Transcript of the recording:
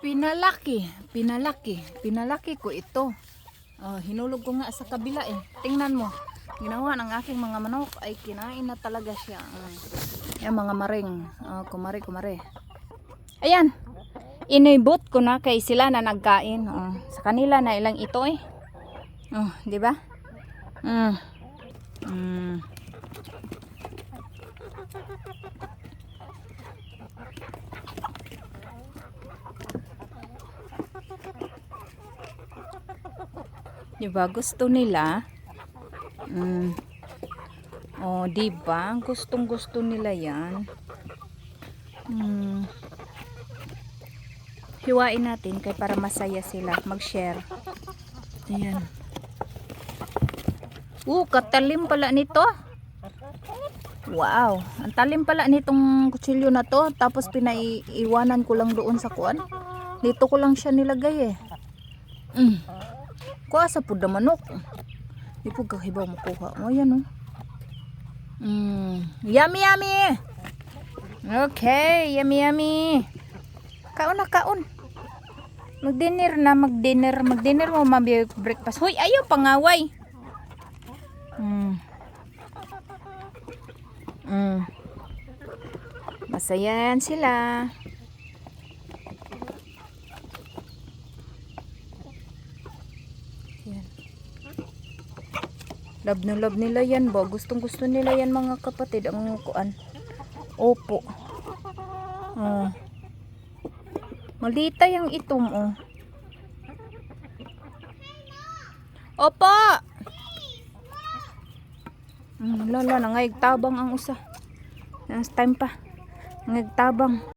Pinalaki ko ito. Hinulog ko nga sa kabila eh. Tingnan mo. Ginawa ng aking mga manok ay kinain na talaga siya. Yan mga maring. Kumare. Ayan. Inibot ko na kay sila na nagkain. Sa kanila na ilang ito eh. Di ba? Diba gusto nila? Diba? Gustong-gusto nila yan. Hiwain natin kay para masaya sila mag-share. Ayan. Katalim pala nito. Wow, ang talim pala nitong kutsilyo na to. Tapos pinaiiwanan ko lang doon sa kuan. Dito ko lang siya nilagay eh. Kuha sa puda manok. Di po kahibaw makuha mo. Ayan Yummy. Okay, yummy. Kaon na kaon. Mag-dinner mo breakfast. Hoy, ayaw pangaway. Masayan sila. Yan. Love nila yan ba? Gustong gusto nila yan mga kapatid. Ang kuan. Opo. Malita yung itom Opo. Lala, nangayag tabang ang usa. Time pa. Nangayag tabang.